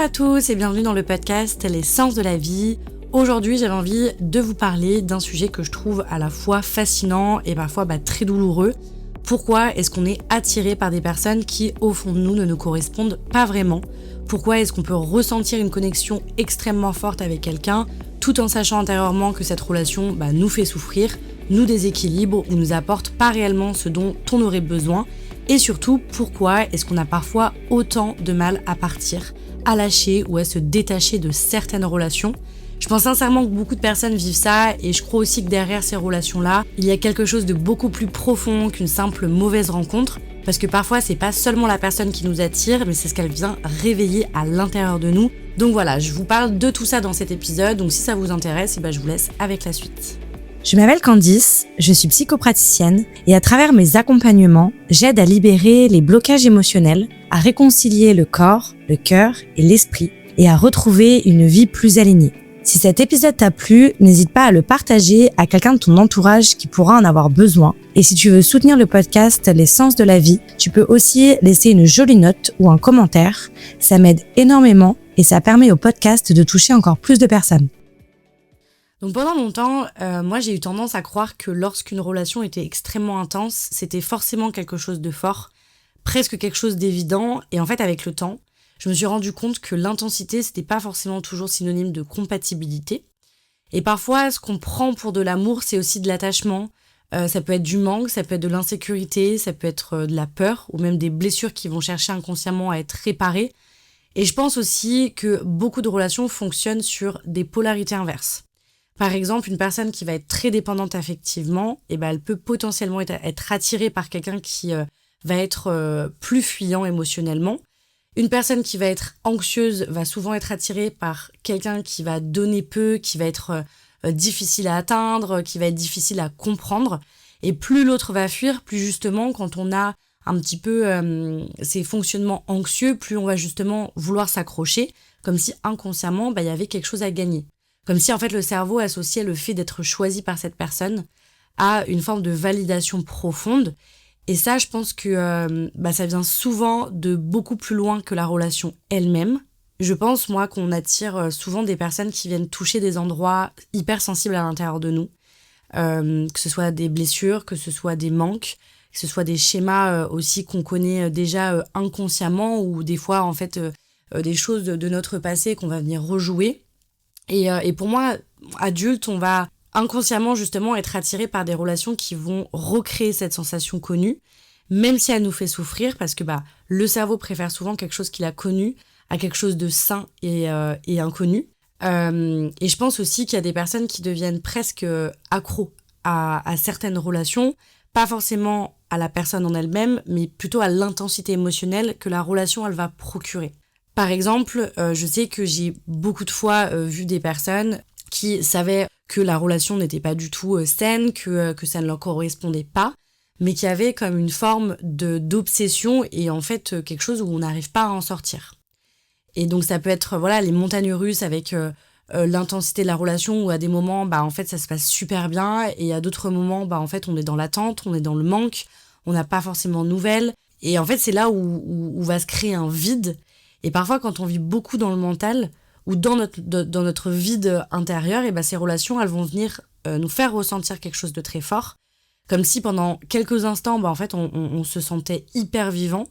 Bonjour à tous et bienvenue dans le podcast Les Sens de la vie. Aujourd'hui, j'avais envie de vous parler d'un sujet que je trouve à la fois fascinant et parfois très douloureux. Pourquoi est-ce qu'on est attiré par des personnes qui, au fond de nous, ne nous correspondent pas vraiment ? Pourquoi est-ce qu'on peut ressentir une connexion extrêmement forte avec quelqu'un, tout en sachant intérieurement que cette relation nous fait souffrir, nous déséquilibre ou nous apporte pas réellement ce dont on aurait besoin ? Et surtout, pourquoi est-ce qu'on a parfois autant de mal à partir, à lâcher ou à se détacher de certaines relations ? Je pense sincèrement que beaucoup de personnes vivent ça et je crois aussi que derrière ces relations-là, il y a quelque chose de beaucoup plus profond qu'une simple mauvaise rencontre. Parce que parfois, c'est pas seulement la personne qui nous attire, mais c'est ce qu'elle vient réveiller à l'intérieur de nous. Donc voilà, je vous parle de tout ça dans cet épisode, donc si ça vous intéresse, je vous laisse avec la suite. Je m'appelle Candice, je suis psychopraticienne et à travers mes accompagnements, j'aide à libérer les blocages émotionnels, à réconcilier le corps, le cœur et l'esprit et à retrouver une vie plus alignée. Si cet épisode t'a plu, n'hésite pas à le partager à quelqu'un de ton entourage qui pourra en avoir besoin. Et si tu veux soutenir le podcast Les Sens de la vie, tu peux aussi laisser une jolie note ou un commentaire. Ça m'aide énormément et ça permet au podcast de toucher encore plus de personnes. Donc pendant longtemps, moi j'ai eu tendance à croire que lorsqu'une relation était extrêmement intense, c'était forcément quelque chose de fort, presque quelque chose d'évident. Et en fait, avec le temps, je me suis rendu compte que l'intensité, c'était pas forcément toujours synonyme de compatibilité. Et parfois, ce qu'on prend pour de l'amour, c'est aussi de l'attachement. Ça peut être du manque, ça peut être de l'insécurité, ça peut être de la peur, ou même des blessures qui vont chercher inconsciemment à être réparées. Et je pense aussi que beaucoup de relations fonctionnent sur des polarités inverses. Par exemple, une personne qui va être très dépendante affectivement, elle peut potentiellement être attirée par quelqu'un qui va être plus fuyant émotionnellement. Une personne qui va être anxieuse va souvent être attirée par quelqu'un qui va donner peu, qui va être difficile à atteindre, qui va être difficile à comprendre. Et plus l'autre va fuir, plus justement, quand on a un petit peu ces fonctionnements anxieux, plus on va justement vouloir s'accrocher, comme si inconsciemment, il y avait quelque chose à gagner. Comme si en fait le cerveau associait le fait d'être choisi par cette personne à une forme de validation profonde. Et ça, je pense que ça vient souvent de beaucoup plus loin que la relation elle-même. Je pense, moi, qu'on attire souvent des personnes qui viennent toucher des endroits hyper sensibles à l'intérieur de nous. Que ce soit des blessures, que ce soit des manques, que ce soit des schémas aussi qu'on connaît déjà inconsciemment ou des fois, en fait, des choses de notre passé qu'on va venir rejouer. Et pour moi, adulte, on va inconsciemment justement être attiré par des relations qui vont recréer cette sensation connue, même si elle nous fait souffrir, parce que le cerveau préfère souvent quelque chose qu'il a connu à quelque chose de sain et inconnu. Et je pense aussi qu'il y a des personnes qui deviennent presque accros à certaines relations, pas forcément à la personne en elle-même, mais plutôt à l'intensité émotionnelle que la relation elle va procurer. Par exemple, je sais que j'ai beaucoup de fois vu des personnes qui savaient que la relation n'était pas du tout saine, que ça ne leur correspondait pas, mais qui avaient comme une forme d'obsession et en fait quelque chose où on n'arrive pas à en sortir. Et donc ça peut être les montagnes russes avec l'intensité de la relation où à des moments en fait ça se passe super bien et à d'autres moments en fait on est dans l'attente, on est dans le manque, on n'a pas forcément de nouvelles et en fait c'est là où va se créer un vide. Et parfois, quand on vit beaucoup dans le mental ou dans notre vide intérieur, ces relations, elles vont venir nous faire ressentir quelque chose de très fort. Comme si pendant quelques instants, en fait, on se sentait hyper vivant.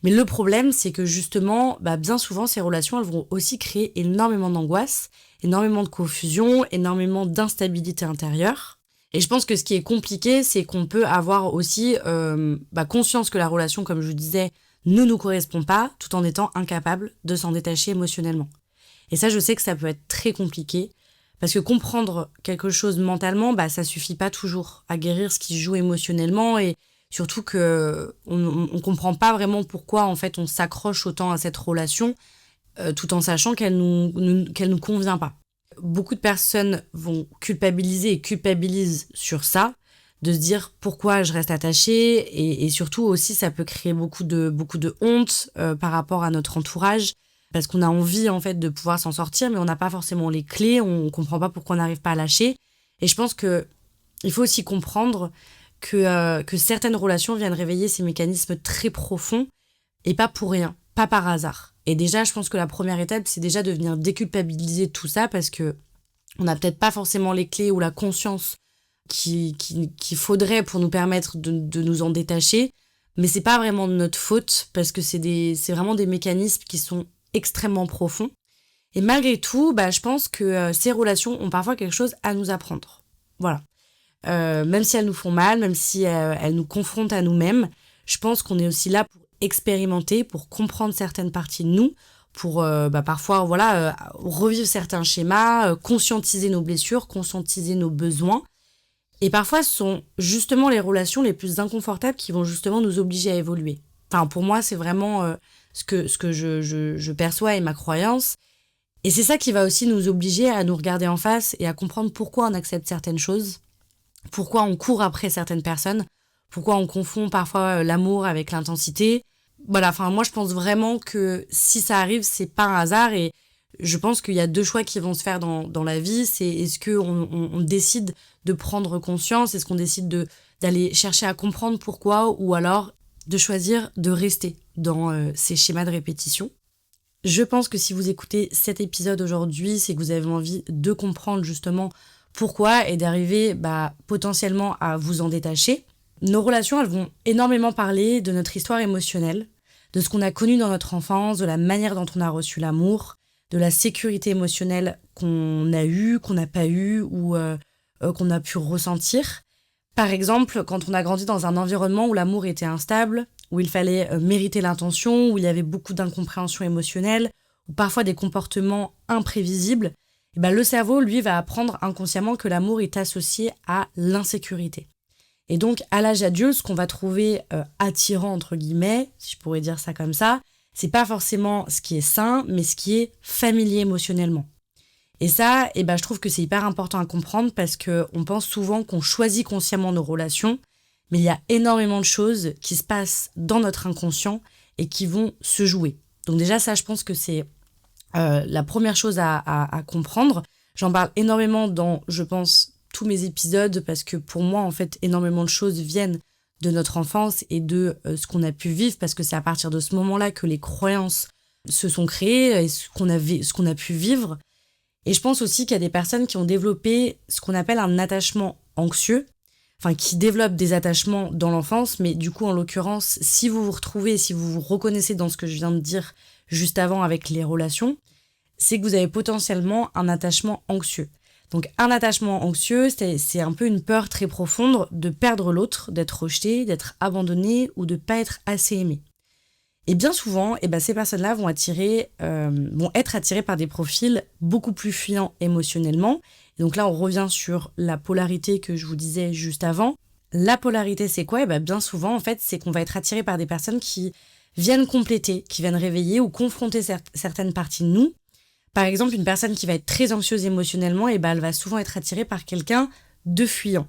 Mais le problème, c'est que justement, bien souvent, ces relations, elles vont aussi créer énormément d'angoisse, énormément de confusion, énormément d'instabilité intérieure. Et je pense que ce qui est compliqué, c'est qu'on peut avoir aussi conscience que la relation, comme je vous disais, ne nous correspond pas, tout en étant incapable de s'en détacher émotionnellement. Et ça, je sais que ça peut être très compliqué, parce que comprendre quelque chose mentalement, ça suffit pas toujours à guérir ce qui se joue émotionnellement, et surtout que on comprend pas vraiment pourquoi en fait on s'accroche autant à cette relation, tout en sachant qu'elle nous convient pas. Beaucoup de personnes vont culpabiliser et culpabilisent sur ça, de se dire pourquoi je reste attachée et surtout aussi ça peut créer beaucoup de honte par rapport à notre entourage parce qu'on a envie en fait de pouvoir s'en sortir mais on n'a pas forcément les clés, on comprend pas pourquoi on n'arrive pas à lâcher et je pense que il faut aussi comprendre que certaines relations viennent réveiller ces mécanismes très profonds et pas pour rien, pas par hasard. Et déjà, je pense que la première étape, c'est déjà de venir déculpabiliser tout ça parce que on n'a peut-être pas forcément les clés ou la conscience qu'il faudrait pour nous permettre de nous en détacher. Mais c'est pas vraiment de notre faute parce que c'est vraiment des mécanismes qui sont extrêmement profonds. Et malgré tout, je pense que ces relations ont parfois quelque chose à nous apprendre. Voilà. Même si elles nous font mal, même si elles nous confrontent à nous-mêmes, je pense qu'on est aussi là pour expérimenter, pour comprendre certaines parties de nous, pour parfois revivre certains schémas, conscientiser nos blessures, conscientiser nos besoins. Et parfois, ce sont justement les relations les plus inconfortables qui vont justement nous obliger à évoluer. Enfin, pour moi, c'est vraiment ce que je perçois et ma croyance. Et c'est ça qui va aussi nous obliger à nous regarder en face et à comprendre pourquoi on accepte certaines choses, pourquoi on court après certaines personnes, pourquoi on confond parfois l'amour avec l'intensité. Voilà, enfin, moi, je pense vraiment que si ça arrive, c'est pas un hasard. Et je pense qu'il y a deux choix qui vont se faire dans la vie. C'est est-ce qu'on décide de prendre conscience, est-ce qu'on décide d'aller chercher à comprendre pourquoi, ou alors de choisir de rester dans ces schémas de répétition. Je pense que si vous écoutez cet épisode aujourd'hui, c'est que vous avez envie de comprendre justement pourquoi et d'arriver potentiellement à vous en détacher. Nos relations, elles vont énormément parler de notre histoire émotionnelle, de ce qu'on a connu dans notre enfance, de la manière dont on a reçu l'amour, de la sécurité émotionnelle qu'on a eue, qu'on n'a pas eue ou qu'on a pu ressentir. Par exemple, quand on a grandi dans un environnement où l'amour était instable, où il fallait mériter l'intention, où il y avait beaucoup d'incompréhension émotionnelle, ou parfois des comportements imprévisibles, le cerveau, lui, va apprendre inconsciemment que l'amour est associé à l'insécurité. Et donc, à l'âge adulte, ce qu'on va trouver attirant, entre guillemets, si je pourrais dire ça comme ça, c'est pas forcément ce qui est sain, mais ce qui est familier émotionnellement. Et ça, je trouve que c'est hyper important à comprendre parce qu'on pense souvent qu'on choisit consciemment nos relations, mais il y a énormément de choses qui se passent dans notre inconscient et qui vont se jouer. Donc déjà, ça, je pense que c'est la première chose à comprendre. J'en parle énormément dans, je pense, tous mes épisodes parce que pour moi, en fait, énormément de choses viennent de notre enfance et de ce qu'on a pu vivre parce que c'est à partir de ce moment-là que les croyances se sont créées et ce qu'on a pu vivre. Et je pense aussi qu'il y a des personnes qui ont développé ce qu'on appelle un attachement anxieux, enfin qui développent des attachements dans l'enfance, mais du coup, en l'occurrence, si vous vous retrouvez, si vous vous reconnaissez dans ce que je viens de dire juste avant avec les relations, c'est que vous avez potentiellement un attachement anxieux. Donc un attachement anxieux, c'est un peu une peur très profonde de perdre l'autre, d'être rejeté, d'être abandonné ou de ne pas être assez aimé. Et bien souvent, ces personnes-là vont être attirées par des profils beaucoup plus fuyants émotionnellement. Et donc là, on revient sur la polarité que je vous disais juste avant. La polarité, c'est quoi ? Bien souvent, en fait, c'est qu'on va être attiré par des personnes qui viennent compléter, qui viennent réveiller ou confronter certaines parties de nous. Par exemple, une personne qui va être très anxieuse émotionnellement, elle va souvent être attirée par quelqu'un de fuyant.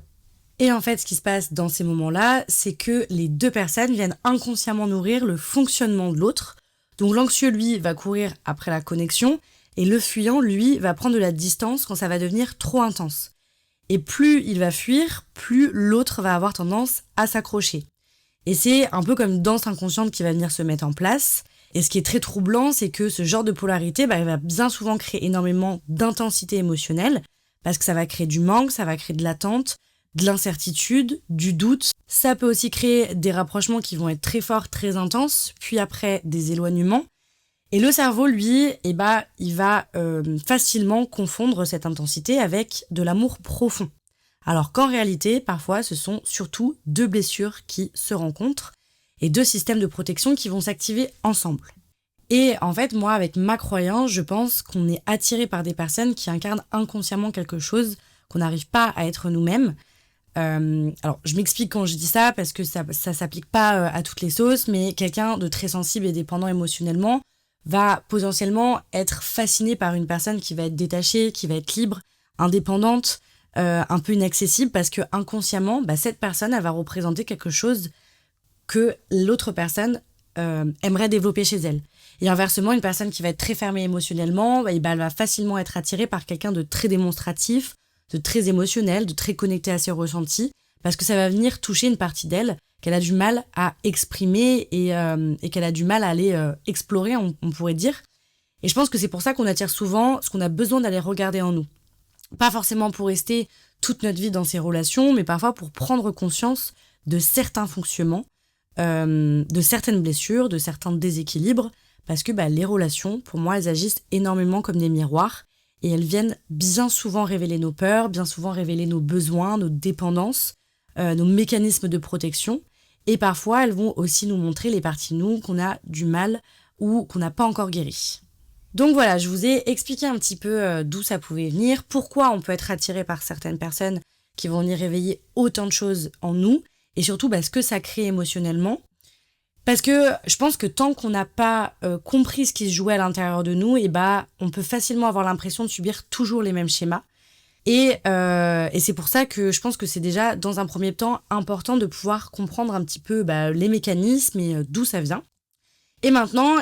Et en fait, ce qui se passe dans ces moments-là, c'est que les deux personnes viennent inconsciemment nourrir le fonctionnement de l'autre. Donc l'anxieux, lui, va courir après la connexion et le fuyant, lui, va prendre de la distance quand ça va devenir trop intense. Et plus il va fuir, plus l'autre va avoir tendance à s'accrocher. Et c'est un peu comme une danse inconsciente qui va venir se mettre en place. Et ce qui est très troublant, c'est que ce genre de polarité, il va bien souvent créer énormément d'intensité émotionnelle parce que ça va créer du manque, ça va créer de l'attente, de l'incertitude, du doute. Ça peut aussi créer des rapprochements qui vont être très forts, très intenses, puis après des éloignements. Et le cerveau, lui, il va facilement confondre cette intensité avec de l'amour profond. Alors qu'en réalité, parfois, ce sont surtout deux blessures qui se rencontrent et deux systèmes de protection qui vont s'activer ensemble. Et en fait, moi, avec ma croyance, je pense qu'on est attiré par des personnes qui incarnent inconsciemment quelque chose, qu'on n'arrive pas à être nous-mêmes. Alors, je m'explique quand je dis ça, parce que ça s'applique pas à toutes les sauces, mais quelqu'un de très sensible et dépendant émotionnellement va potentiellement être fasciné par une personne qui va être détachée, qui va être libre, indépendante, un peu inaccessible, parce que inconsciemment, cette personne, elle va représenter quelque chose que l'autre personne aimerait développer chez elle. Et inversement, une personne qui va être très fermée émotionnellement, elle va facilement être attirée par quelqu'un de très démonstratif, de très émotionnel, de très connecté à ses ressentis, parce que ça va venir toucher une partie d'elle qu'elle a du mal à exprimer et qu'elle a du mal à aller explorer, on pourrait dire. Et je pense que c'est pour ça qu'on attire souvent ce qu'on a besoin d'aller regarder en nous. Pas forcément pour rester toute notre vie dans ces relations, mais parfois pour prendre conscience de certains fonctionnements, de certaines blessures, de certains déséquilibres, parce que les relations, pour moi, elles agissent énormément comme des miroirs et elles viennent bien souvent révéler nos peurs, bien souvent révéler nos besoins, nos dépendances, nos mécanismes de protection. Et parfois, elles vont aussi nous montrer les parties de nous qu'on a du mal ou qu'on n'a pas encore guéri. Donc voilà, je vous ai expliqué un petit peu d'où ça pouvait venir, pourquoi on peut être attiré par certaines personnes qui vont venir réveiller autant de choses en nous, et surtout ce que ça crée émotionnellement. Parce que je pense que tant qu'on n'a pas compris ce qui se jouait à l'intérieur de nous, on peut facilement avoir l'impression de subir toujours les mêmes schémas. Et c'est pour ça que je pense que c'est déjà, dans un premier temps, important de pouvoir comprendre un petit peu les mécanismes et d'où ça vient. Et maintenant,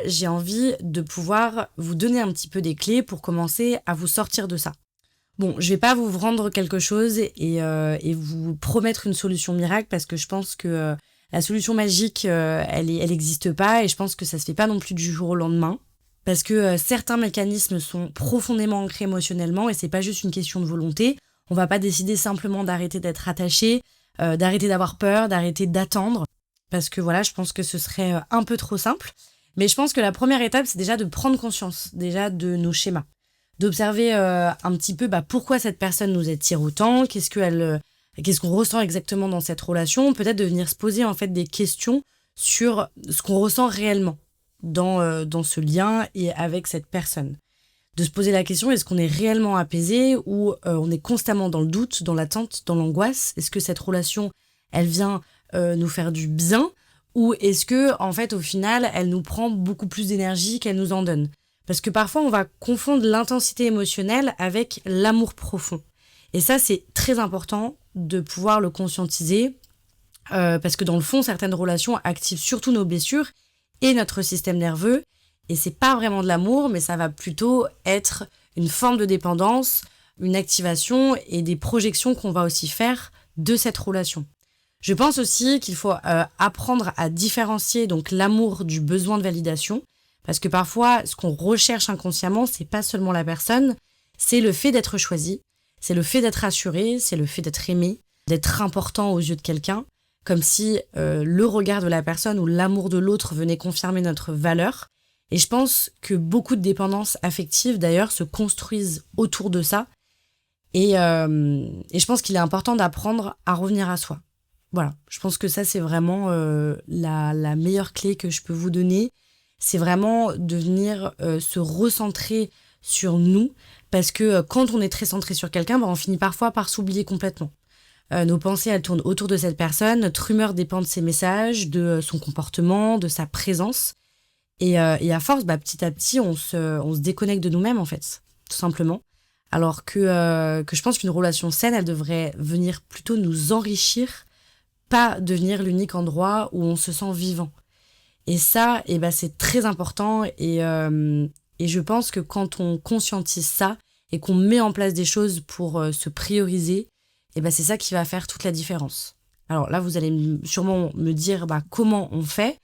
j'ai envie de pouvoir vous donner un petit peu des clés pour commencer à vous sortir de ça. Bon, je vais pas vous vendre quelque chose et vous promettre une solution miracle parce que je pense que la solution magique, elle existe pas et je pense que ça se fait pas non plus du jour au lendemain. Parce que certains mécanismes sont profondément ancrés émotionnellement et c'est pas juste une question de volonté. On va pas décider simplement d'arrêter d'être attaché, d'arrêter d'avoir peur, d'arrêter d'attendre. Parce que voilà, je pense que ce serait un peu trop simple. Mais je pense que la première étape, c'est déjà de prendre conscience déjà de nos schémas. D'observer un petit peu pourquoi cette personne nous attire autant, qu'est-ce qu'on ressent exactement dans cette relation. Peut-être de venir se poser en fait des questions sur ce qu'on ressent réellement dans ce lien et avec cette personne. De se poser la question, est-ce qu'on est réellement apaisé ou on est constamment dans le doute, dans l'attente, dans l'angoisse? Est-ce que cette relation, elle vient nous faire du bien ou est-ce que en fait au final elle nous prend beaucoup plus d'énergie qu'elle nous en donne? Parce que parfois on va confondre l'intensité émotionnelle avec l'amour profond et ça c'est très important de pouvoir le conscientiser parce que dans le fond certaines relations activent surtout nos blessures et notre système nerveux et c'est pas vraiment de l'amour mais ça va plutôt être une forme de dépendance, une activation et des projections qu'on va aussi faire de cette relation. Je pense aussi qu'il faut apprendre à différencier donc l'amour du besoin de validation, parce que parfois, ce qu'on recherche inconsciemment, c'est pas seulement la personne, c'est le fait d'être choisi, c'est le fait d'être assuré, c'est le fait d'être aimé, d'être important aux yeux de quelqu'un, comme si le regard de la personne ou l'amour de l'autre venait confirmer notre valeur. Et je pense que beaucoup de dépendances affectives, d'ailleurs, se construisent autour de ça. Et je pense qu'il est important d'apprendre à revenir à soi. Voilà, je pense que ça, c'est vraiment la meilleure clé que je peux vous donner. C'est vraiment de venir se recentrer sur nous, parce que quand on est très centré sur quelqu'un, on finit parfois par s'oublier complètement. Nos pensées, elles tournent autour de cette personne, notre humeur dépend de ses messages, de son comportement, de sa présence. Et à force, petit à petit, on se déconnecte de nous-mêmes, en fait, tout simplement. Alors que je pense qu'une relation saine, elle devrait venir plutôt nous enrichir, pas devenir l'unique endroit où on se sent vivant. Et ça, c'est très important et je pense que quand on conscientise ça et qu'on met en place des choses pour se prioriser, c'est ça qui va faire toute la différence. Alors là, vous allez sûrement me dire comment on fait.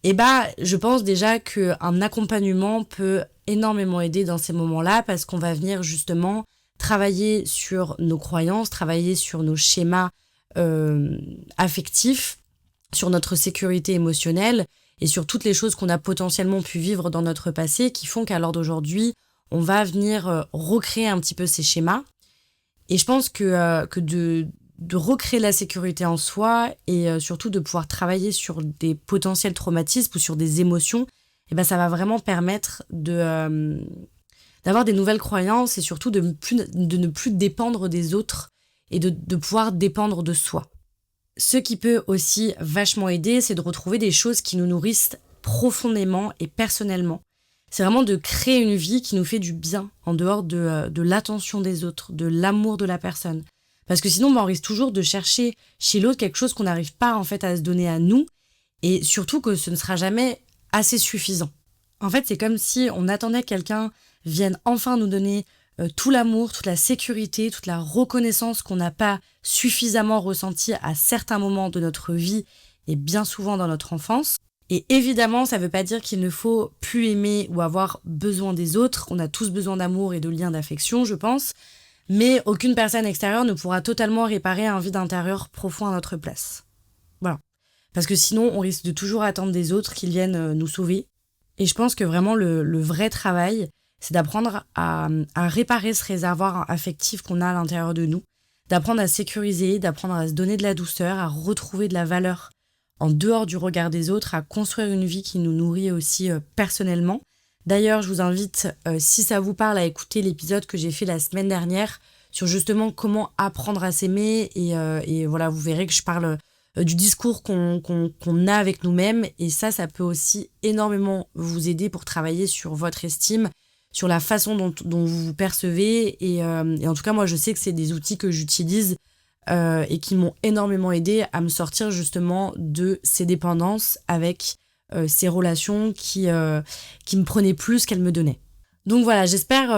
Je pense déjà qu'un accompagnement peut énormément aider dans ces moments-là parce qu'on va venir justement travailler sur nos croyances, travailler sur nos schémas affectifs, sur notre sécurité émotionnelle et sur toutes les choses qu'on a potentiellement pu vivre dans notre passé qui font qu'à l'heure d'aujourd'hui, on va venir recréer un petit peu ces schémas. Et je pense que de recréer la sécurité en soi et surtout de pouvoir travailler sur des potentiels traumatismes ou sur des émotions, ça va vraiment permettre d'avoir des nouvelles croyances et surtout de ne plus dépendre des autres et de pouvoir dépendre de soi. Ce qui peut aussi vachement aider, c'est de retrouver des choses qui nous nourrissent profondément et personnellement. C'est vraiment de créer une vie qui nous fait du bien en dehors de l'attention des autres, de l'amour de la personne. Parce que sinon, on risque toujours de chercher chez l'autre quelque chose qu'on n'arrive pas en fait à se donner à nous et surtout que ce ne sera jamais assez suffisant. En fait, c'est comme si on attendait que quelqu'un vienne enfin nous donner tout l'amour, toute la sécurité, toute la reconnaissance qu'on n'a pas suffisamment ressentie à certains moments de notre vie et bien souvent dans notre enfance. Et évidemment, ça ne veut pas dire qu'il ne faut plus aimer ou avoir besoin des autres. On a tous besoin d'amour et de liens d'affection, je pense. Mais aucune personne extérieure ne pourra totalement réparer un vide intérieur profond à notre place. Voilà. Parce que sinon, on risque de toujours attendre des autres qu'ils viennent nous sauver. Et je pense que vraiment, le vrai travail, c'est d'apprendre à réparer ce réservoir affectif qu'on a à l'intérieur de nous, d'apprendre à sécuriser, d'apprendre à se donner de la douceur, à retrouver de la valeur en dehors du regard des autres, à construire une vie qui nous nourrit aussi personnellement. D'ailleurs, je vous invite, si ça vous parle, à écouter l'épisode que j'ai fait la semaine dernière sur justement comment apprendre à s'aimer. Et voilà, vous verrez que je parle du discours qu'on a avec nous-mêmes. Et ça peut aussi énormément vous aider pour travailler sur votre estime, sur la façon dont vous vous percevez. Et en tout cas, moi, je sais que c'est des outils que j'utilise et qui m'ont énormément aidé à me sortir justement de ces dépendances avec ces relations qui me prenaient plus qu'elles me donnaient. Donc voilà, j'espère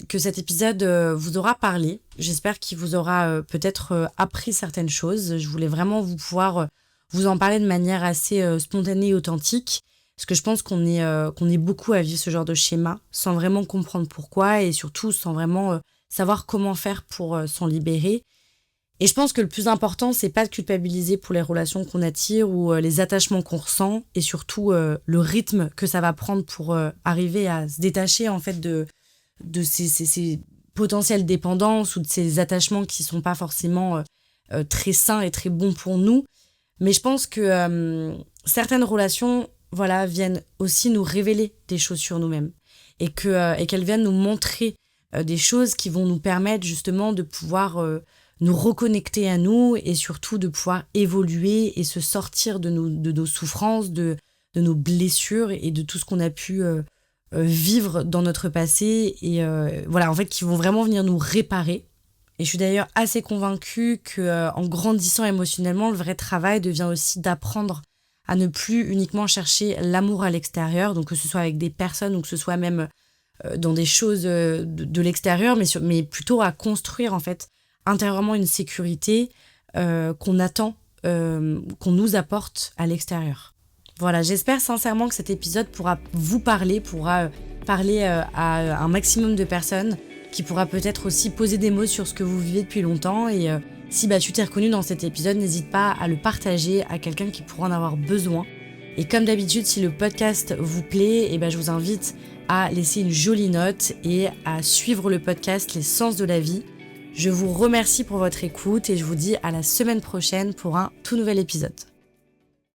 que cet épisode vous aura parlé. J'espère qu'il vous aura peut-être appris certaines choses. Je voulais vraiment pouvoir vous en parler de manière assez spontanée et authentique. Parce que je pense qu'on est beaucoup à vivre ce genre de schéma sans vraiment comprendre pourquoi et surtout sans vraiment savoir comment faire pour s'en libérer. Et je pense que le plus important, c'est pas de culpabiliser pour les relations qu'on attire ou les attachements qu'on ressent et surtout le rythme que ça va prendre pour arriver à se détacher en fait de ces potentielles dépendances ou de ces attachements qui sont pas forcément très sains et très bons pour nous. Mais je pense que certaines relations, voilà, viennent aussi nous révéler des choses sur nous-mêmes et qu'elles viennent nous montrer des choses qui vont nous permettre justement de pouvoir nous reconnecter à nous et surtout de pouvoir évoluer et se sortir de nos souffrances, de nos blessures et de tout ce qu'on a pu vivre dans notre passé et voilà, en fait, qui vont vraiment venir nous réparer. Et je suis d'ailleurs assez convaincue qu'en grandissant émotionnellement, le vrai travail devient aussi d'apprendre à ne plus uniquement chercher l'amour à l'extérieur, donc que ce soit avec des personnes ou que ce soit même dans des choses de l'extérieur, mais plutôt à construire en fait intérieurement une sécurité qu'on attend, qu'on nous apporte à l'extérieur. Voilà, j'espère sincèrement que cet épisode pourra vous parler, pourra parler à un maximum de personnes, qui pourra peut-être aussi poser des mots sur ce que vous vivez depuis longtemps. Et si tu t'es reconnu dans cet épisode, n'hésite pas à le partager à quelqu'un qui pourra en avoir besoin. Et comme d'habitude, si le podcast vous plaît, je vous invite à laisser une jolie note et à suivre le podcast Les Sens de la Vie. Je vous remercie pour votre écoute et je vous dis à la semaine prochaine pour un tout nouvel épisode.